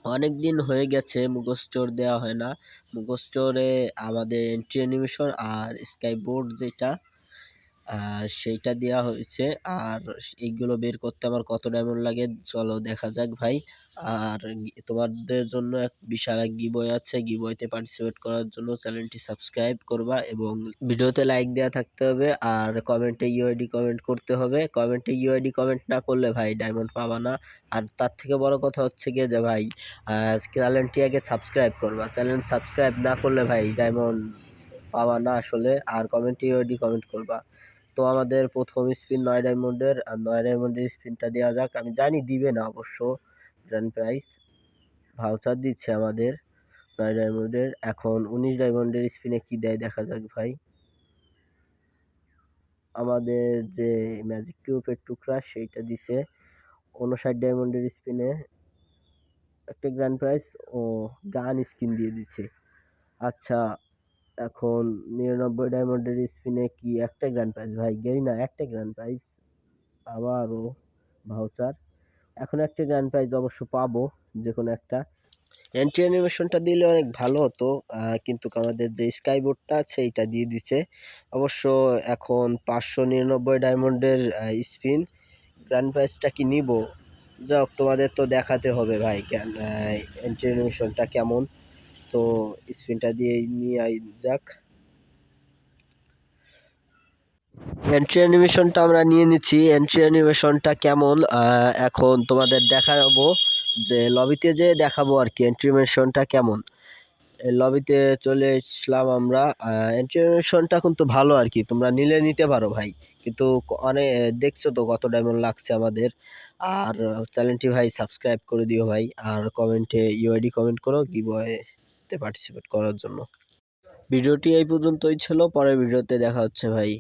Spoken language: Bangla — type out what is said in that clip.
অনেক দিন হয়ে গেছে মুখস্থর দেওয়া হয় না। মুখস্থরে আমাদের এন্ট্রি অ্যানিমেশন আর স্কাইবোর্ড যেটা সেইটা দেয়া হয়েছে। আর এইগুলো বের করতে আমার কত ডায়মন্ড লাগে চলো দেখা যাক ভাই। আর তোমাদের জন্য এক বিশাল এক গিভওয়ে আছে। গিভওয়েতে পার্টিসিপেট করার জন্য চ্যানেলটি সাবস্ক্রাইব করবা এবং ভিডিওতে লাইক দেওয়া থাকতে হবে আর কমেন্টে ইউআইডি কমেন্ট করতে হবে। কমেন্টে ইউআইডি কমেন্ট না করলে ভাই ডায়মন্ড পাবা না। আর তার থেকে বড় কথা হচ্ছে গিয়ে যে ভাই চ্যানেলটি আগে সাবস্ক্রাইব করবা। চ্যানেল সাবস্ক্রাইব না করলে ভাই ডায়মন্ড পাবা না আসলে। আর কমেন্টে ইউআইডি কমেন্ট করবা। তো আমাদের প্রথম স্পিন 9 ডায়মন্ডের, আর 9 ডায়মন্ডের স্পিনটা দেওয়া যাক। আমি জানি দিবে না অবশ্য গ্র্যান্ড প্রাইজ, ভাউচার দিচ্ছে আমাদের 9 ডায়মন্ডের। এখন 19 ডায়মন্ডের স্পিনে কি দেয় দেখা যাক ভাই। আমাদের যে ম্যাজিক কিউবের টুকরা সেইটা দিছে 59 ডায়মন্ডের স্পিনে একটা গ্র্যান্ড প্রাইজ ও গান স্কিন দিয়ে দিচ্ছে। আচ্ছা, এখন 99 ডায়মন্ডের স্পিনে কি একটা গ্র্যান্ড প্রাইজ ভাই, গেরি না একটা গ্র্যান্ড প্রাইজ, আবারও ভাউচার। এখন একটা গ্র্যান্ড প্রাইজ অবশ্য পাবো, যে কোনো একটা। এন্ট্রি অ্যানিমেশনটা দিলে অনেক ভালো হতো, কিন্তু আমাদের যে স্কাই বোর্ডটা আছে এইটা দিয়ে দিছে। অবশ্য এখন 599 ডায়মন্ডের স্পিন, গ্র্যান্ড প্রাইজটা কি নিব? যাক, তোমাদের তো দেখাতে হবে ভাই এন্ট্রি অ্যানিমেশনটা কেমন। তো স্পিনটা দিয়ে নিয়ে যাক। এন্ট্রি অ্যানিমেশনটা আমরা নিয়ে নিচ্ছি। এন্ট্রি অ্যানিমেশনটা কেমন এখন তোমাদের দেখাবো, যে লবিতে যে দেখাবো আর কি এন্ট্রি অ্যানিমেশনটা কেমন। লবিতে চলে এসলাম আমরা। এন্ট্রি অ্যানিমেশনটা কিন্তু ভালো আর কি, তোমরা নিলে নিতে পারো ভাই। কিন্তু অনেক দেখছো তো কত ডায়মন্ড লাগছে আমাদের। আর চ্যানেলটি ভাই সাবস্ক্রাইব করে দিও ভাই, আর কমেন্টে ইউআইডি কমেন্ট করো গিভওয়েতে পার্টিসিপেট করার জন্য। ভিডিওটি এই পর্যন্তই ছিল, পরের ভিডিওতে দেখা হচ্ছে ভাই।